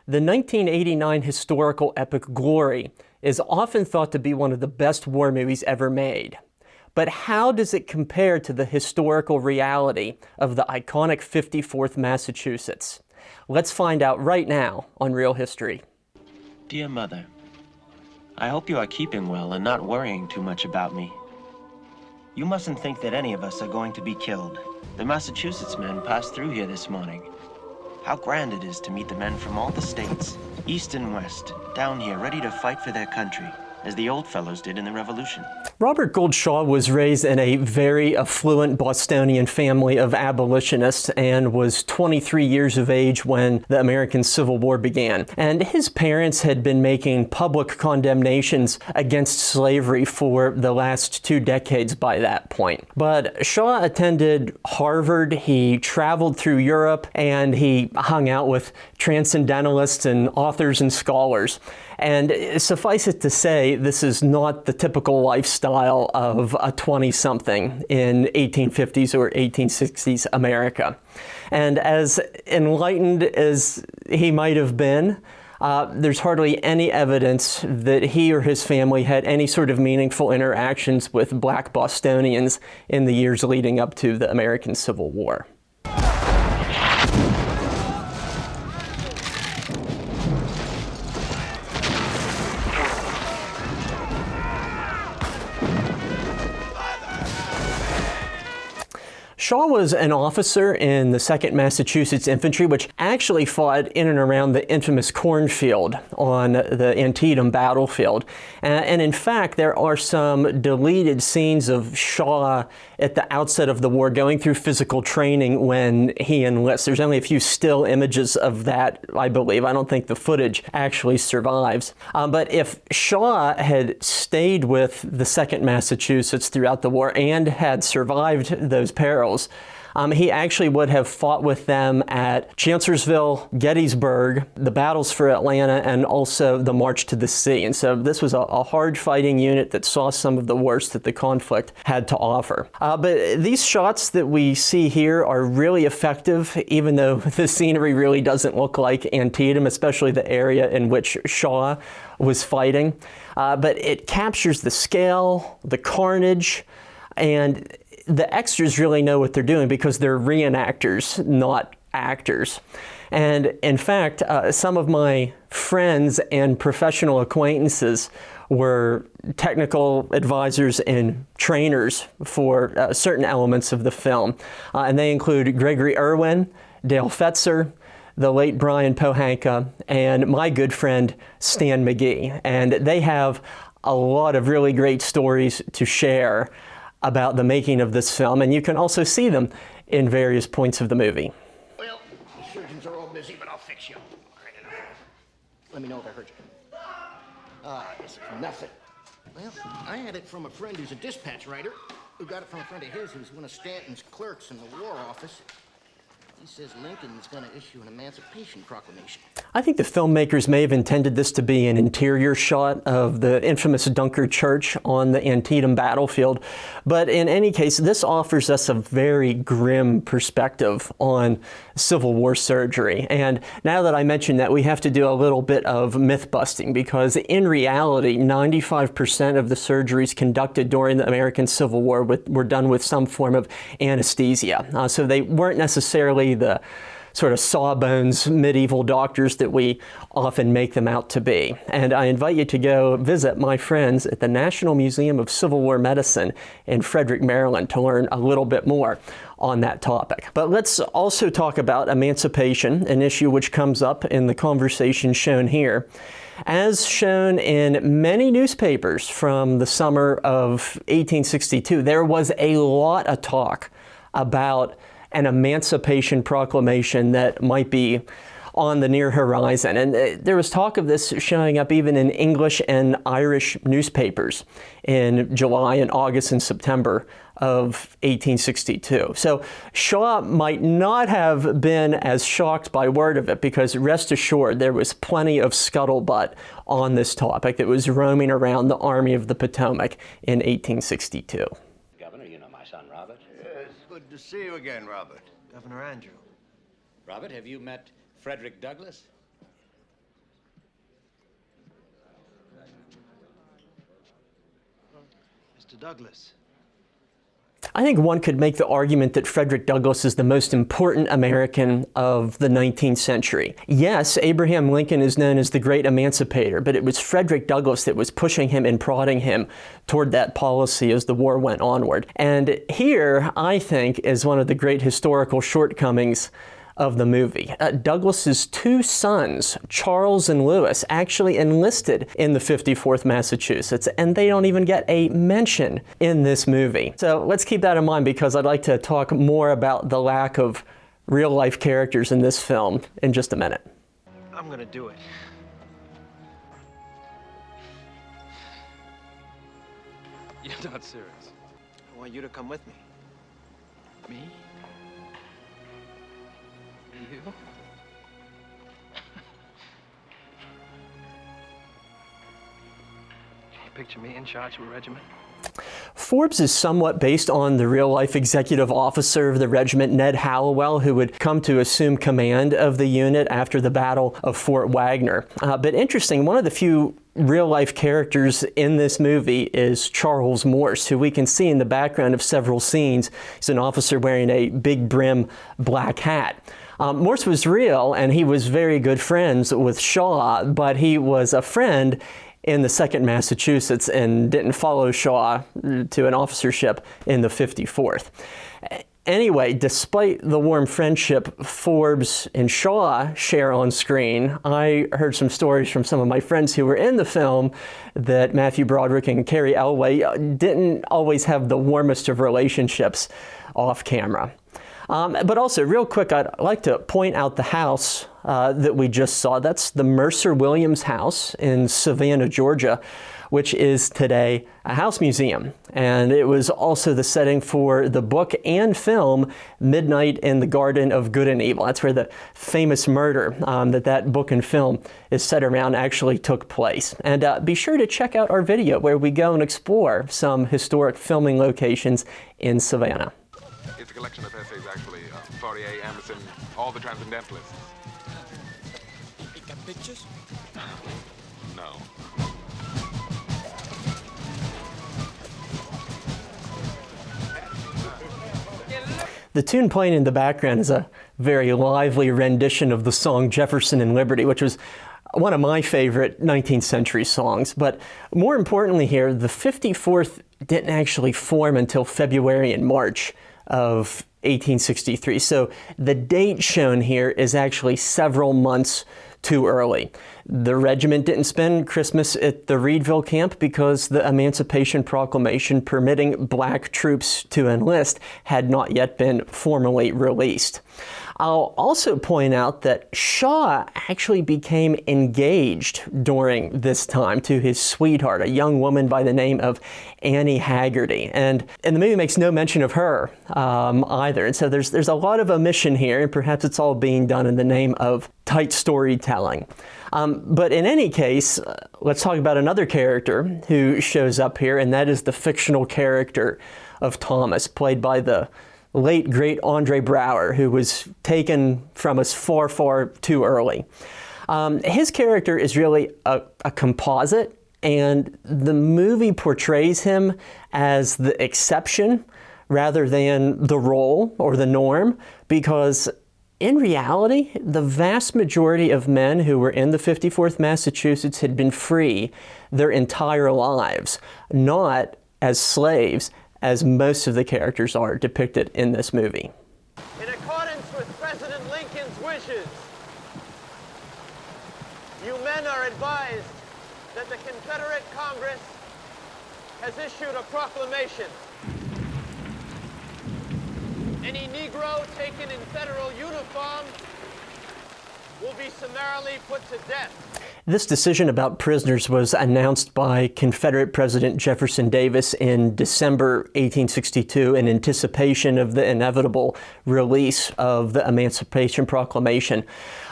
The 1989 historical epic Glory is often thought to be one of the best war movies ever made. But how does it compare to the historical reality of the iconic 54th Massachusetts? Let's find out right now on Real History. Dear Mother, I hope you are keeping well and not worrying too much about me. You mustn't think that any of us are going to be killed. The Massachusetts men passed through here this morning. How grand it is to meet the men from all the states, east and west, down here ready to fight for their country, as the old fellows did in the Revolution. Robert Gould Shaw was raised in a very affluent Bostonian family of abolitionists and was 23 years of age when the American Civil War began. And his parents had been making public condemnations against slavery for the last 2 decades by that point. But Shaw attended Harvard, he traveled through Europe, and he hung out with transcendentalists and authors and scholars. And suffice it to say, this is not the typical lifestyle of a 20-something in 1850s or 1860s America. And as enlightened as he might have been, there's hardly any evidence that he or his family had any sort of meaningful interactions with Black Bostonians in the years leading up to the American Civil War. Shaw was an officer in the 2nd Massachusetts Infantry, which actually fought in and around the infamous cornfield on the Antietam battlefield. And in fact, there are some deleted scenes of Shaw at the outset of the war going through physical training when he enlists. There's only a few still images of that, I believe. I don't think the footage actually survives. But if Shaw had stayed with the 2nd Massachusetts throughout the war and had survived those perils, he actually would have fought with them at Chancellorsville, Gettysburg, the battles for Atlanta, and also the March to the Sea. And so this was a hard fighting unit that saw some of the worst that the conflict had to offer. But these shots that we see here are really effective, even though the scenery really doesn't look like Antietam, especially the area in which Shaw was fighting. But it captures the scale, the carnage, and the extras really know what they're doing because they're reenactors, not actors. And in fact, some of my friends and professional acquaintances were technical advisors and trainers for certain elements of the film. And they include Gregory Irwin, Dale Fetzer, the late Brian Pohanka, and my good friend Stan McGee. And they have a lot of really great stories to share about the making of this film, and you can also see them in various points of the movie. Well, the surgeons are all busy, but I'll fix you. All right, let me know if I hurt you. This is nothing. Well, I had it from a friend who's a dispatch writer, who got it from a friend of his who's one of Stanton's clerks in the War Office. He says Lincoln's going to issue an Emancipation Proclamation. I think the filmmakers may have intended this to be an interior shot of the infamous Dunkard Church on the Antietam battlefield. But in any case, this offers us a very grim perspective on Civil War surgery. And now that I mentioned that, we have to do a little bit of myth busting, because in reality, 95% of the surgeries conducted during the American Civil War were done with some form of anesthesia. So they weren't necessarily the sort of sawbones medieval doctors that we often make them out to be. And I invite you to go visit my friends at the National Museum of Civil War Medicine in Frederick, Maryland, to learn a little bit more on that topic. But let's also talk about emancipation, an issue which comes up in the conversation shown here. As shown in many newspapers from the summer of 1862, there was a lot of talk about an Emancipation Proclamation that might be on the near horizon. And there was talk of this showing up even in English and Irish newspapers in July and August and September of 1862. So Shaw might not have been as shocked by word of it, because rest assured there was plenty of scuttlebutt on this topic that was roaming around the Army of the Potomac in 1862. Governor, you know my son, Robert. Yes, good to see you again, Robert. Governor Andrew. Robert, have you met Frederick Douglass? Mr. Douglas. I think one could make the argument that Frederick Douglass is the most important American of the 19th century. Yes, Abraham Lincoln is known as the great emancipator, but it was Frederick Douglass that was pushing him and prodding him toward that policy as the war went onward. And here, I think, is one of the great historical shortcomings of the movie. Douglas's two sons, Charles and Lewis, actually enlisted in the 54th Massachusetts, and they don't even get a mention in this movie. So let's keep that in mind, because I'd like to talk more about the lack of real-life characters in this film in just a minute. I'm gonna do it. You're not serious. I want you to come with me. Me? You? Can you picture me in charge of a regiment? Forbes is somewhat based on the real-life executive officer of the regiment, Ned Hallowell, who would come to assume command of the unit after the Battle of Fort Wagner. But interesting, one of the few real-life characters in this movie is Charles Morse, who we can see in the background of several scenes. He's an officer wearing a big brim black hat. Morse was real, and he was very good friends with Shaw, but he was a friend in the 2nd Massachusetts and didn't follow Shaw to an officership in the 54th. Anyway, despite the warm friendship Forbes and Shaw share on screen, I heard some stories from some of my friends who were in the film that Matthew Broderick and Carrie Elway didn't always have the warmest of relationships off camera. But also, real quick, I'd like to point out the house that we just saw. That's the Mercer Williams House in Savannah, Georgia, which is today a house museum. And it was also the setting for the book and film Midnight in the Garden of Good and Evil. That's where the famous murder that book and film is set around actually took place. And be sure to check out our video where we go and explore some historic filming locations in Savannah. It's a collection of essays, actually. Fourier, Emerson, all the transcendentalists. It got pictures? No. The tune playing in the background is a very lively rendition of the song Jefferson and Liberty, which was one of my favorite 19th century songs. But more importantly here, the 54th didn't actually form until February and March of 1863. So the date shown here is actually several months too early. The regiment didn't spend Christmas at the Reedville camp because the Emancipation Proclamation permitting black troops to enlist had not yet been formally released. I'll also point out that Shaw actually became engaged during this time to his sweetheart, a young woman by the name of Annie Haggerty. And the movie makes no mention of her either. And so there's a lot of omission here, and perhaps it's all being done in the name of tight storytelling. But in any case, let's talk about another character who shows up here, and that is the fictional character of Thomas, played by the late, great Andre Braugher, who was taken from us far, far too early. His character is really a composite, and the movie portrays him as the exception rather than the role or the norm, because in reality, the vast majority of men who were in the 54th Massachusetts had been free their entire lives, not as slaves, as most of the characters are depicted in this movie. In accordance with President Lincoln's wishes, you men are advised that the Confederate Congress has issued a proclamation. Any Negro taken in federal uniform will be summarily put to death. This decision about prisoners was announced by Confederate President Jefferson Davis in December 1862 in anticipation of the inevitable release of the Emancipation Proclamation.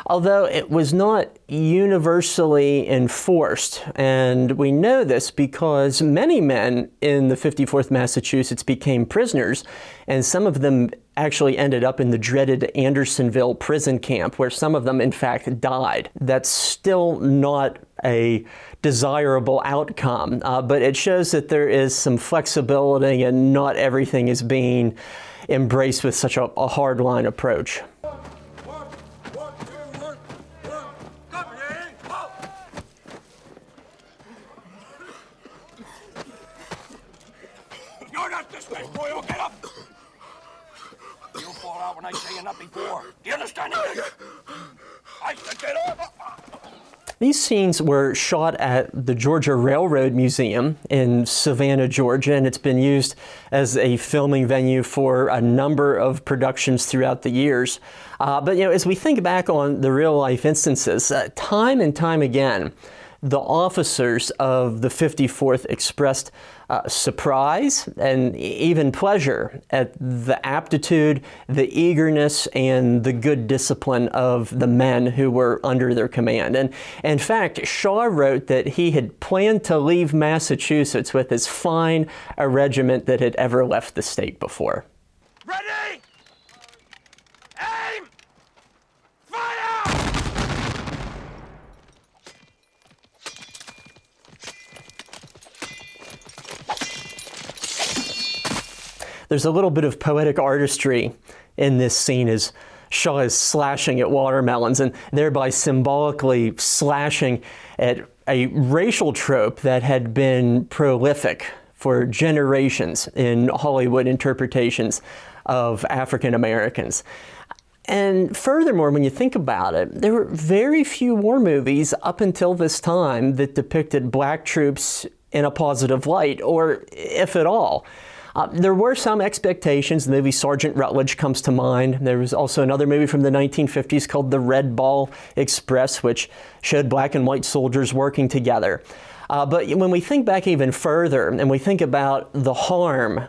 although it was not universally enforced. And we know this because many men in the 54th Massachusetts became prisoners, and some of them actually ended up in the dreaded Andersonville prison camp, where some of them, in fact, died. That's still not a desirable outcome, but it shows that there is some flexibility and not everything is being embraced with such a hardline approach. You're not dismissed, boy. You'll get up. You'll fall out when I say enough before. Do you understand anything? I said get up. These scenes were shot at the Georgia Railroad Museum in Savannah, Georgia, and it's been used as a filming venue for a number of productions throughout the years. But as we think back on the real-life instances, time and time again, the officers of the 54th expressed surprise and even pleasure at the aptitude, the eagerness, and the good discipline of the men who were under their command. And in fact, Shaw wrote that he had planned to leave Massachusetts with as fine a regiment that had ever left the state before. Ready? Aim! Fire! There's a little bit of poetic artistry in this scene as Shaw is slashing at watermelons and thereby symbolically slashing at a racial trope that had been prolific for generations in Hollywood interpretations of African Americans. And furthermore, when you think about it, there were very few war movies up until this time that depicted black troops in a positive light, or if at all. There were some expectations. The movie Sergeant Rutledge comes to mind. There was also another movie from the 1950s called The Red Ball Express, which showed black and white soldiers working together. But when we think back even further and we think about the harm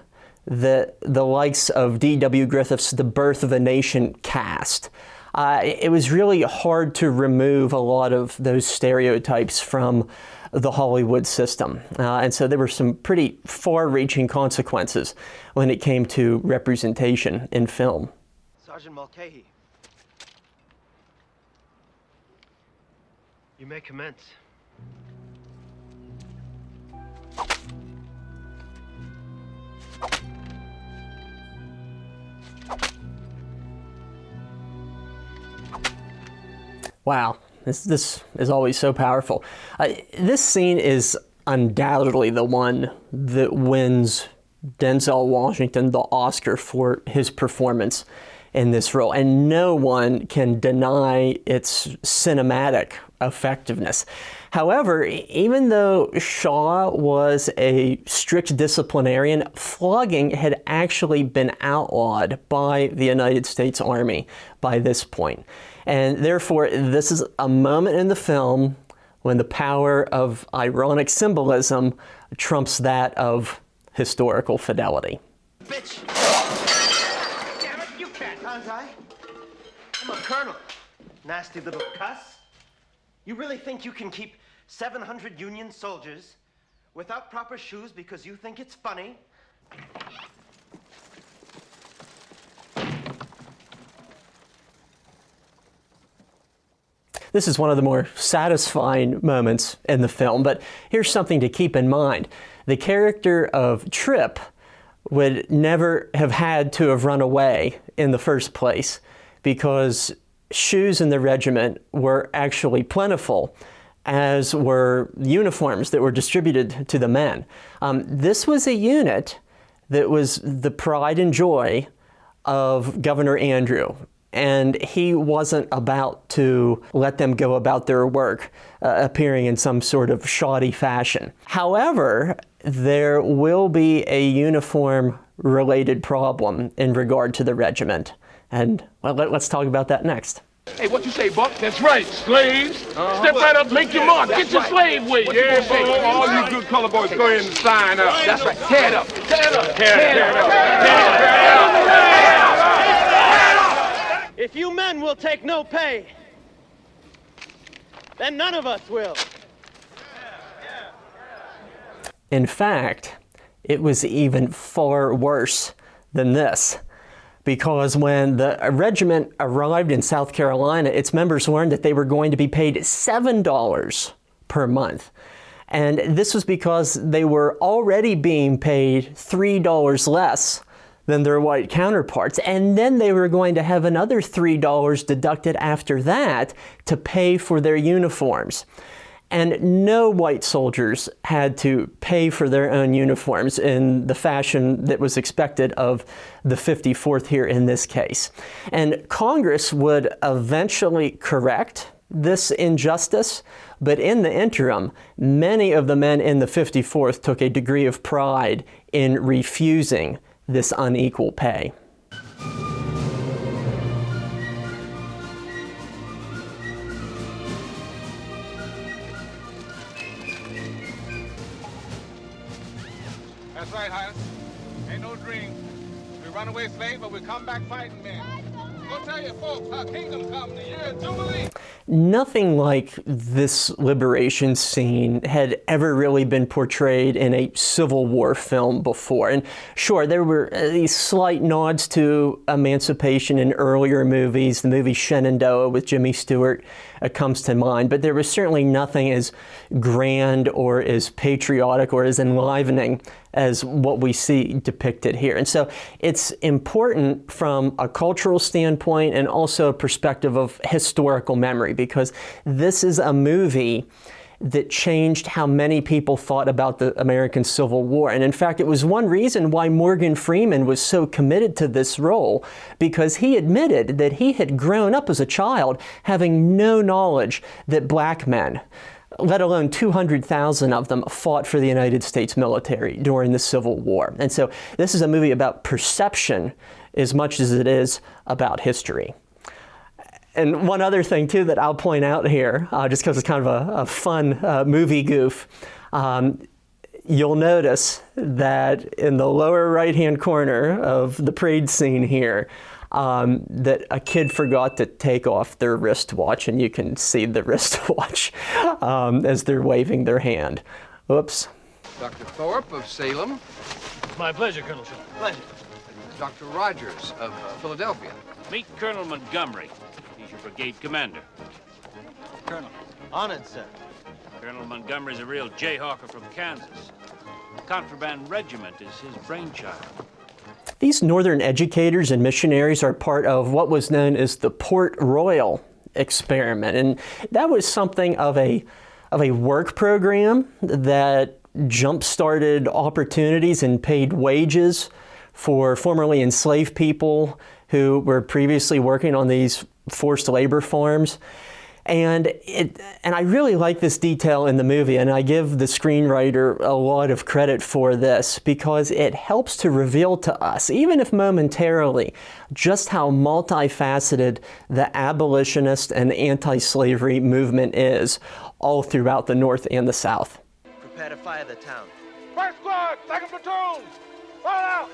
that the likes of D.W. Griffith's The Birth of a Nation cast, it was really hard to remove a lot of those stereotypes from the Hollywood system. And so there were some pretty far-reaching consequences when it came to representation in film. Sergeant Mulcahy. You may commence. Wow. This is always so powerful. This scene is undoubtedly the one that wins Denzel Washington the Oscar for his performance in this role, and no one can deny its cinematic effectiveness. However, even though Shaw was a strict disciplinarian, flogging had actually been outlawed by the United States Army by this point. And therefore, this is a moment in the film when the power of ironic symbolism trumps that of historical fidelity. Bitch! Damn it, you can't untie. I'm a colonel. Nasty little cuss. You really think you can keep 700 Union soldiers without proper shoes because you think it's funny? This is one of the more satisfying moments in the film, but here's something to keep in mind. The character of Tripp would never have had to have run away in the first place because shoes in the regiment were actually plentiful, as were uniforms that were distributed to the men. This was a unit that was the pride and joy of Governor Andrew, and he wasn't about to let them go about their work, appearing in some sort of shoddy fashion. However, there will be a uniform-related problem in regard to the regiment, and well, let's talk about that next. Hey, what you say, Buck? That's right, slaves. Step right up, make your mark. Get your slave weight. Yeah, boy, all you good color boys, go ahead and sign up. That's right. Tear it up. Tear it up. Tear it up. Tear it up. If you men will take no pay, then none of us will. In fact, it was even far worse than this, because when the regiment arrived in South Carolina, its members learned that they were going to be paid $7 per month. And this was because they were already being paid $3 less than their white counterparts. And then they were going to have another $3 deducted after that to pay for their uniforms. And no white soldiers had to pay for their own uniforms in the fashion that was expected of the 54th here in this case. And Congress would eventually correct this injustice, but in the interim, many of the men in the 54th took a degree of pride in refusing this unequal pay. That's right, Highness. Ain't no dream. We run away slaves, but we come back fighting men. Go tell your folks our kingdom come the year of Jubilee. Nothing like this liberation scene had ever really been portrayed in a Civil War film before. And sure, there were these slight nods to emancipation in earlier movies. The movie Shenandoah with Jimmy Stewart comes to mind, but there was certainly nothing as grand or as patriotic or as enlivening as what we see depicted here. And so it's important from a cultural standpoint and also a perspective of historical memory, because this is a movie that changed how many people thought about the American Civil War. And in fact, it was one reason why Morgan Freeman was so committed to this role, because he admitted that he had grown up as a child having no knowledge that black men, let alone 200,000 of them, fought for the United States military during the Civil War. And so this is a movie about perception as much as it is about history. And one other thing, too, that I'll point out here, just because it's kind of a fun movie goof, you'll notice that in the lower right-hand corner of the parade scene here, that a kid forgot to take off their wristwatch, and you can see the wristwatch as they're waving their hand. Oops. Dr. Thorpe of Salem. My pleasure, Colonel Shaw. Pleasure. Dr. Rogers of Philadelphia. Meet Colonel Montgomery. He's your brigade commander. Colonel. Honored, sir. Colonel Montgomery's a real jayhawker from Kansas. The contraband regiment is his brainchild. These Northern educators and missionaries are part of what was known as the Port Royal experiment. And that was something of a work program that jump-started opportunities and paid wages for formerly enslaved people who were previously working on these forced labor farms. And I really like this detail in the movie, and I give the screenwriter a lot of credit for this, because it helps to reveal to us, even if momentarily, just how multifaceted the abolitionist and anti-slavery movement is all throughout the North and the South. Prepare to fire the town. First squad, second platoon, fall out.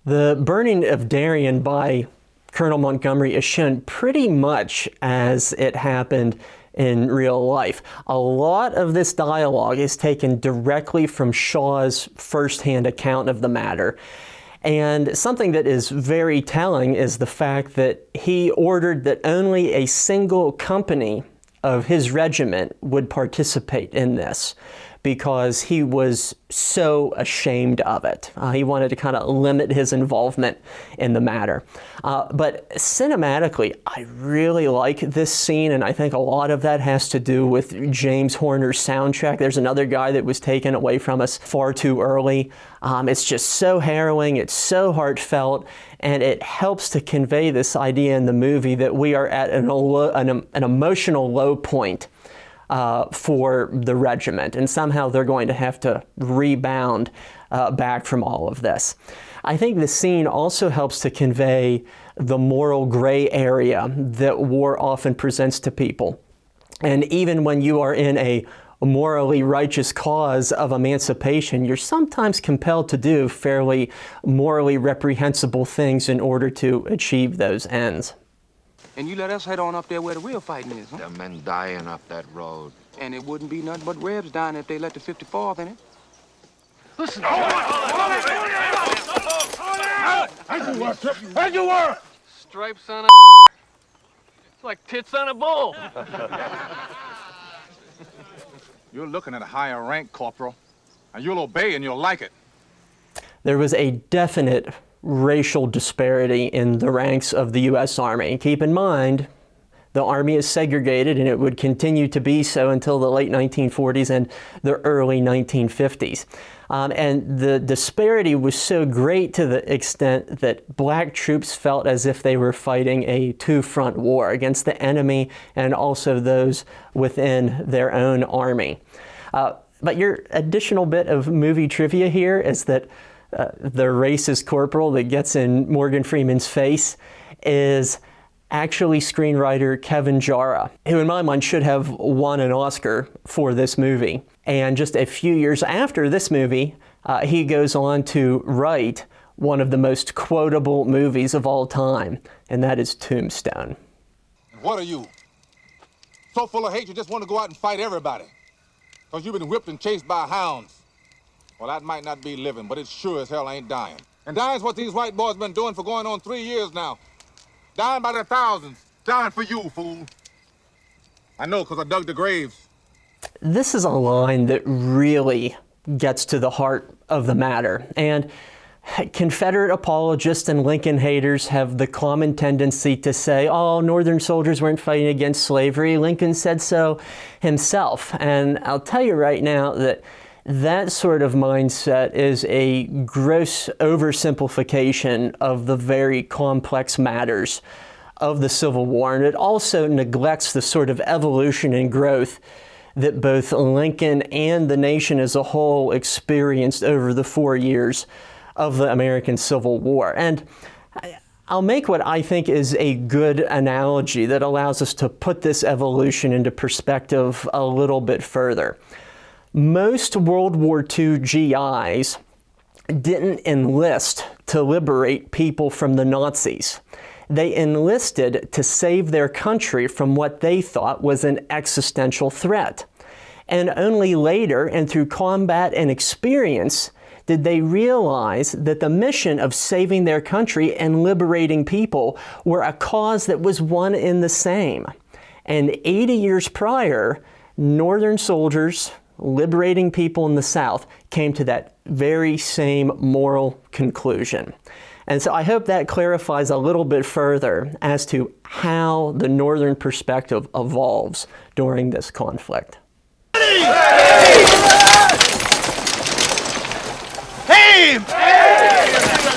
The burning of Darien by Colonel Montgomery is shown pretty much as it happened in real life. A lot of this dialogue is taken directly from Shaw's firsthand account of the matter. And something that is very telling is the fact that he ordered that only a single company of his regiment would participate in this, because he was so ashamed of it. He wanted to kind of limit his involvement in the matter. But cinematically, I really like this scene, and I think a lot of that has to do with James Horner's soundtrack. There's another guy that was taken away from us far too early. It's just so harrowing, it's so heartfelt, and it helps to convey this idea in the movie that we are at an emotional low point for the regiment, and somehow they're going to have to rebound back from all of this. I think the scene also helps to convey the moral gray area that war often presents to people. And even when you are in a morally righteous cause of emancipation, you're sometimes compelled to do fairly morally reprehensible things in order to achieve those ends. And you let us head on up there where the real fighting is, huh? There are men dying up that road. And it wouldn't be nothing but Rebs dying if they let the 54th in it. Listen! Where'd you were? Stripes on a it's like tits on a bull. You're looking at a higher rank, Corporal, and you'll obey and you'll like it. There was a definite racial disparity in the ranks of the U.S. Army. Keep in mind, the Army is segregated, and it would continue to be so until the late 1940s and the early 1950s. And the disparity was so great to the extent that black troops felt as if they were fighting a two-front war against the enemy and also those within their own army. But your additional bit of movie trivia here is that the racist corporal that gets in Morgan Freeman's face is actually screenwriter Kevin Jarrah, who in my mind should have won an Oscar for this movie. And just a few years after this movie, he goes on to write one of the most quotable movies of all time, and that is Tombstone. What are you? So full of hate you just want to go out and fight everybody. Because you've been whipped and chased by hounds. Well, that might not be living, but it sure as hell ain't dying. And dying's what these white boys been doing for going on 3 years now. Dying by the thousands. Dying for you, fool. I know, because I dug the graves. This is a line that really gets to the heart of the matter. And Confederate apologists and Lincoln haters have the common tendency to say, oh, Northern soldiers weren't fighting against slavery. Lincoln said so himself. And I'll tell you right now that that sort of mindset is a gross oversimplification of the very complex matters of the Civil War. And it also neglects the sort of evolution and growth that both Lincoln and the nation as a whole experienced over the 4 years of the American Civil War. And I'll make what I think is a good analogy that allows us to put this evolution into perspective a little bit further. Most World War II GIs didn't enlist to liberate people from the Nazis. They enlisted to save their country from what they thought was an existential threat. And only later, and through combat and experience, did they realize that the mission of saving their country and liberating people were a cause that was one and the same. And 80 years prior, Northern soldiers liberating people in the South came to that very same moral conclusion. And so I hope that clarifies a little bit further as to how the Northern perspective evolves during this conflict. Hey!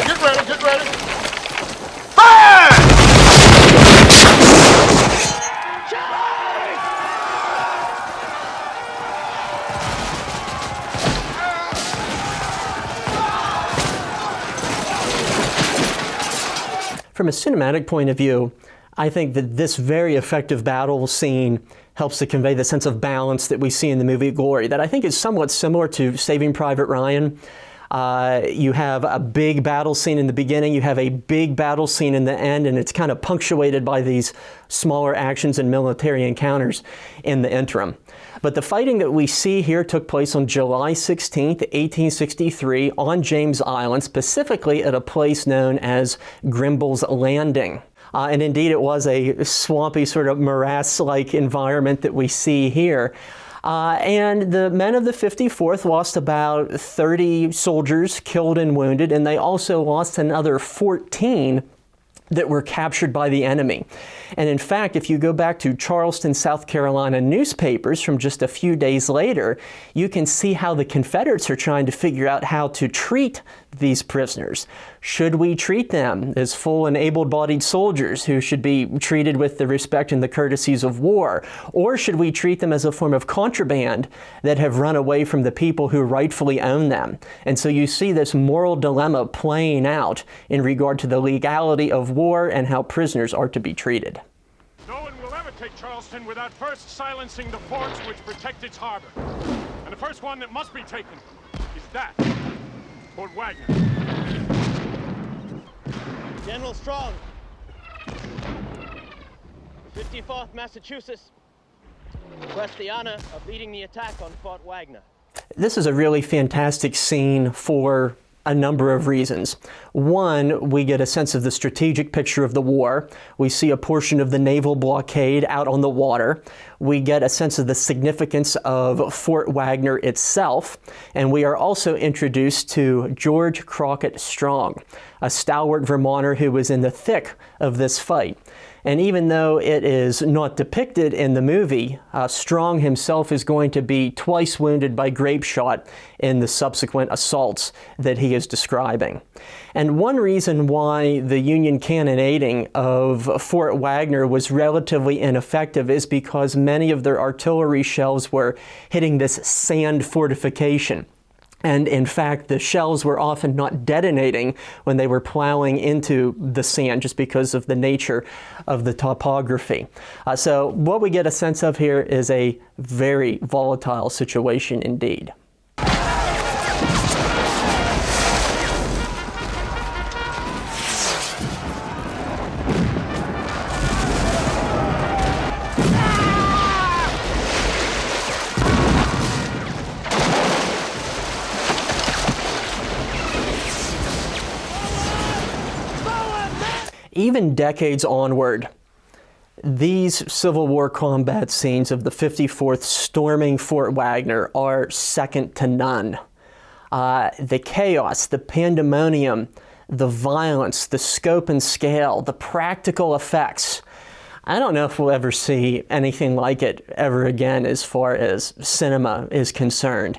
Get ready, get ready. Fire! From a cinematic point of view, I think that this very effective battle scene helps to convey the sense of balance that we see in the movie Glory, that I think is somewhat similar to Saving Private Ryan. You have a big battle scene in the beginning, you have a big battle scene in the end, and it's kind of punctuated by these smaller actions and military encounters in the interim. But the fighting that we see here took place on July 16th, 1863 on James Island, specifically at a place known as Grimble's Landing. And indeed, it was a swampy sort of morass-like environment that we see here. And the men of the 54th lost about 30 soldiers killed and wounded, and they also lost another 14 that were captured by the enemy. And in fact, if you go back to Charleston, South Carolina newspapers from just a few days later, you can see how the Confederates are trying to figure out how to treat these prisoners? Should we treat them as full and able-bodied soldiers who should be treated with the respect and the courtesies of war? Or should we treat them as a form of contraband that have run away from the people who rightfully own them? And so you see this moral dilemma playing out in regard to the legality of war and how prisoners are to be treated. No one will ever take Charleston without first silencing the forts which protect its harbor. And the first one that must be taken is that, Fort Wagner. General Strong, 54th Massachusetts, request the honor of leading the attack on Fort Wagner. This is a really fantastic scene for a number of reasons. One, we get a sense of the strategic picture of the war. We see a portion of the naval blockade out on the water. We get a sense of the significance of Fort Wagner itself. And we are also introduced to George Crockett Strong, a stalwart Vermonter who was in the thick of this fight. And even though it is not depicted in the movie, Strong himself is going to be twice wounded by grape shot in the subsequent assaults that he is describing. And one reason why the Union cannonading of Fort Wagner was relatively ineffective is because many of their artillery shells were hitting this sand fortification. And in fact, the shells were often not detonating when they were plowing into the sand just because of the nature of the topography. So what we get a sense of here is a very volatile situation indeed. Even decades onward, these Civil War combat scenes of the 54th storming Fort Wagner are second to none. The chaos, the pandemonium, the violence, the scope and scale, the practical effects. I don't know if we'll ever see anything like it ever again as far as cinema is concerned.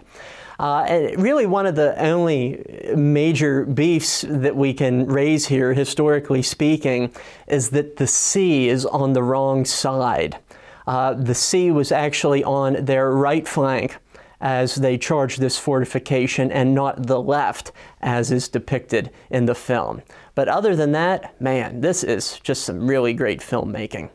Really one of the only major beefs that we can raise here, historically speaking, is that the sea is on the wrong side. The sea was actually on their right flank as they charged this fortification and not the left as is depicted in the film. But other than that, man, this is just some really great filmmaking.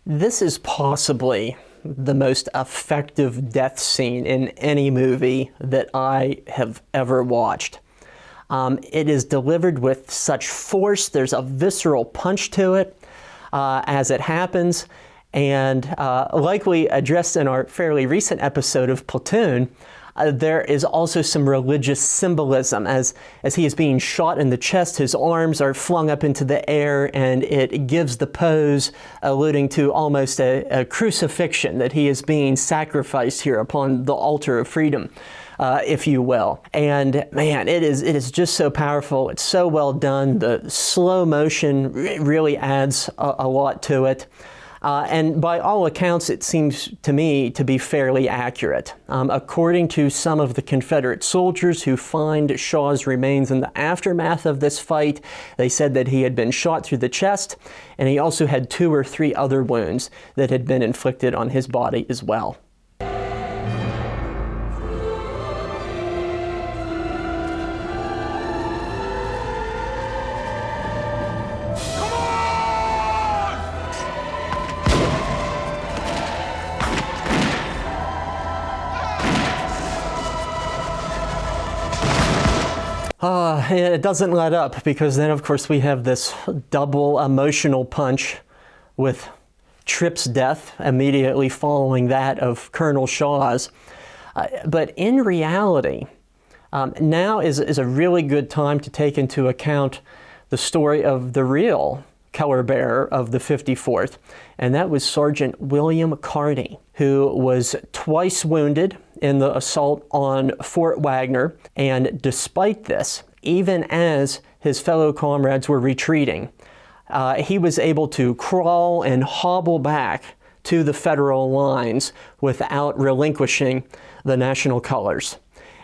This is possibly the most effective death scene in any movie that I have ever watched. It is delivered with such force. There's a visceral punch to it as it happens. And like we addressed in our fairly recent episode of Platoon, there is also some religious symbolism. As he is being shot in the chest, his arms are flung up into the air, and it gives the pose alluding to almost a crucifixion, that he is being sacrificed here upon the altar of freedom, if you will. And man, it is just so powerful. It's so well done. The slow motion really adds a lot to it. And by all accounts, it seems to me to be fairly accurate. According to some of the Confederate soldiers who find Shaw's remains in the aftermath of this fight, they said that he had been shot through the chest, and he also had 2 or 3 other wounds that had been inflicted on his body as well. It doesn't let up, because then of course we have this double emotional punch with Tripp's death immediately following that of Colonel Shaw's. But in reality, now is a really good time to take into account the story of the real color bearer of the 54th, and that was Sergeant William Carney, who was twice wounded in the assault on Fort Wagner, and despite this, even as his fellow comrades were retreating, he was able to crawl and hobble back to the Federal lines without relinquishing the national colors.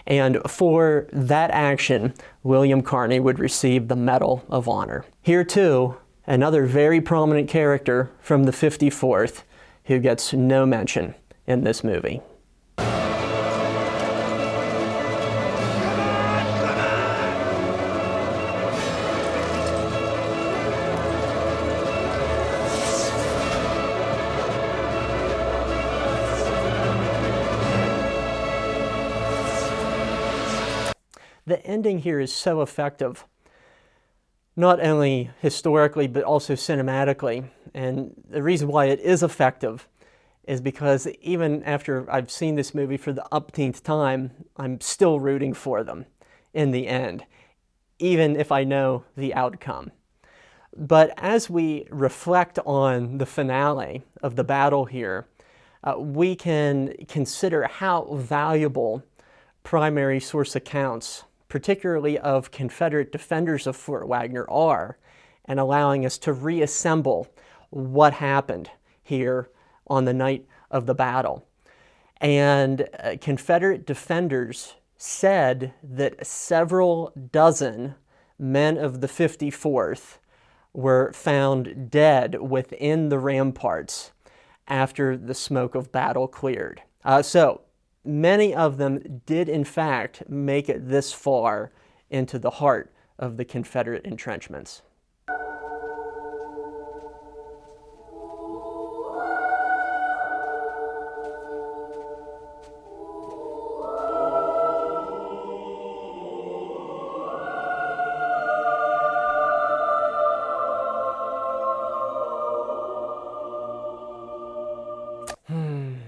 And for that action, William Carney would receive the Medal of Honor. Here too, another very prominent character from the 54th who gets no mention in this movie. The ending here is so effective, not only historically, but also cinematically. And the reason why it is effective is because even after I've seen this movie for the umpteenth time, I'm still rooting for them in the end, even if I know the outcome. But as we reflect on the finale of the battle here, we can consider how valuable primary source accounts, particularly of Confederate defenders of Fort Wagner, are, and allowing us to reassemble what happened here on the night of the battle. And Confederate defenders said that several dozen men of the 54th were found dead within the ramparts after the smoke of battle cleared. So many of them did in fact make it this far into the heart of the Confederate entrenchments.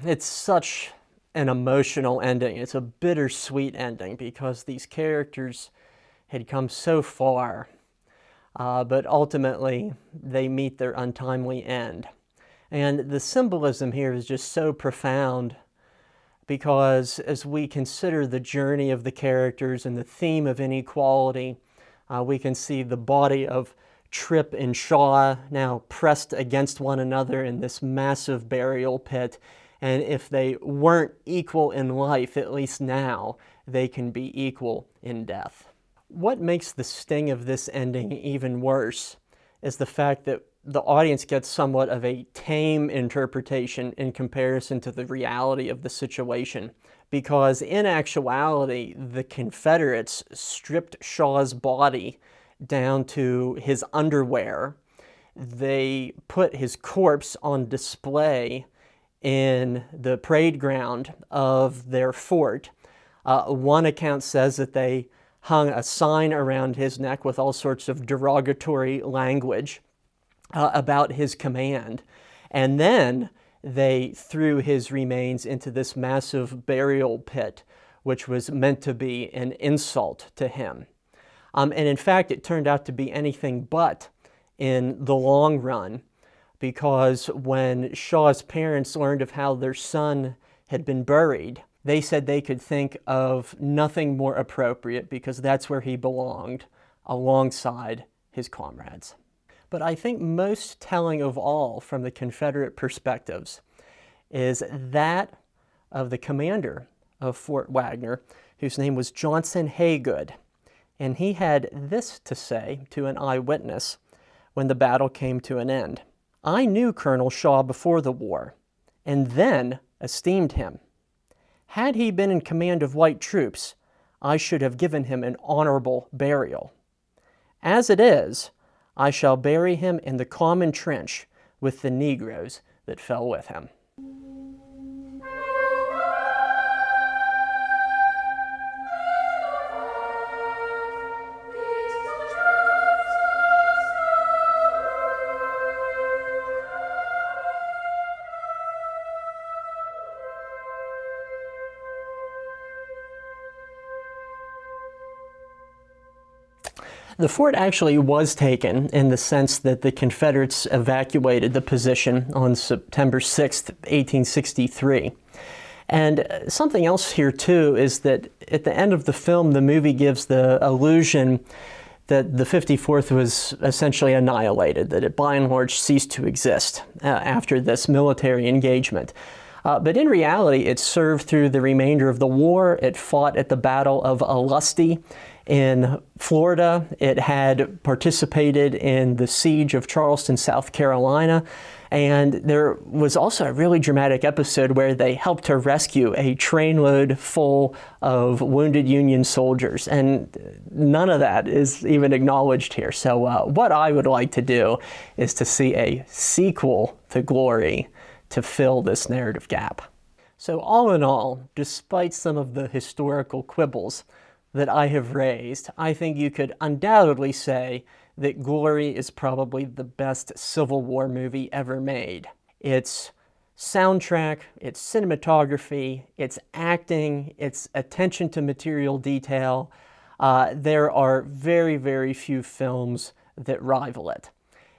It's such an emotional ending. It's a bittersweet ending because these characters had come so far, but ultimately they meet their untimely end. And the symbolism here is just so profound because as we consider the journey of the characters and the theme of inequality, we can see the body of Tripp and Shaw now pressed against one another in this massive burial pit. And if they weren't equal in life, at least now, they can be equal in death. What makes the sting of this ending even worse is the fact that the audience gets somewhat of a tame interpretation in comparison to the reality of the situation. Because in actuality, the Confederates stripped Shaw's body down to his underwear. They put his corpse on display in the parade ground of their fort. One account says that they hung a sign around his neck with all sorts of derogatory language about his command. And then they threw his remains into this massive burial pit, which was meant to be an insult to him. And in fact, it turned out to be anything but in the long run, because when Shaw's parents learned of how their son had been buried, they said they could think of nothing more appropriate because that's where he belonged, alongside his comrades. But I think most telling of all from the Confederate perspectives is that of the commander of Fort Wagner, whose name was Johnson Haygood. And he had this to say to an eyewitness when the battle came to an end. "I knew Colonel Shaw before the war, and then esteemed him. Had he been in command of white troops, I should have given him an honorable burial. As it is, I shall bury him in the common trench with the Negroes that fell with him." The fort actually was taken in the sense that the Confederates evacuated the position on September 6th, 1863. And something else here too is that at the end of the film, the movie gives the illusion that the 54th was essentially annihilated, that it by and large ceased to exist after this military engagement. But in reality, it served through the remainder of the war. It fought at the Battle of Olustee in Florida. It had participated in the siege of Charleston, South Carolina. And there was also a really dramatic episode where they helped to rescue a trainload full of wounded Union soldiers. And none of that is even acknowledged here. So what I would like to do is to see a sequel to Glory to fill this narrative gap. So all in all, despite some of the historical quibbles that I have raised, I think you could undoubtedly say that Glory is probably the best Civil War movie ever made. Its soundtrack, its cinematography, its acting, its attention to material detail, there are very, very few films that rival it.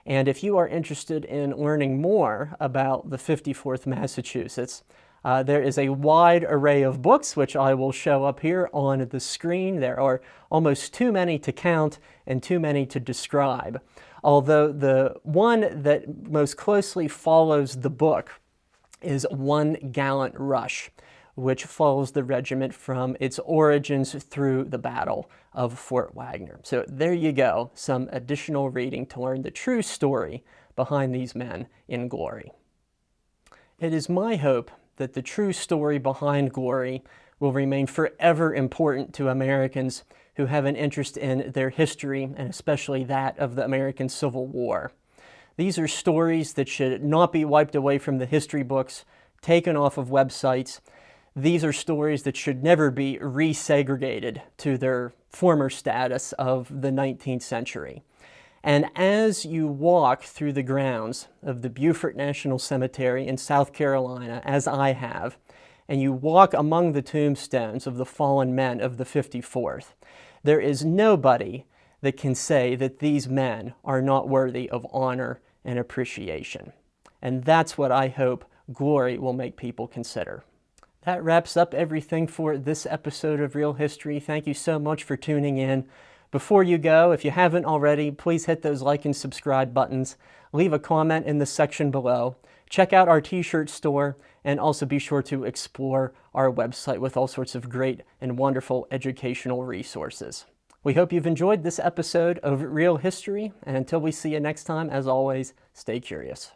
And if you are interested in learning more about the 54th Massachusetts, there is a wide array of books, which I will show up here on the screen. There are almost too many to count and too many to describe. Although the one that most closely follows the book is One Gallant Rush, which follows the regiment from its origins through the Battle of Fort Wagner. So there you go, some additional reading to learn the true story behind these men in Glory. It is my hope that the true story behind Glory will remain forever important to Americans who have an interest in their history, and especially that of the American Civil War. These are stories that should not be wiped away from the history books, taken off of websites. These are stories that should never be resegregated to their former status of the 19th century. And as you walk through the grounds of the Beaufort National Cemetery in South Carolina, as I have, and you walk among the tombstones of the fallen men of the 54th, there is nobody that can say that these men are not worthy of honor and appreciation. And that's what I hope Glory will make people consider. That wraps up everything for this episode of Real History. Thank you so much for tuning in. Before you go, if you haven't already, please hit those like and subscribe buttons. Leave a comment in the section below. Check out our t-shirt store, and also be sure to explore our website with all sorts of great and wonderful educational resources. We hope you've enjoyed this episode of Real History, and until we see you next time, as always, stay curious.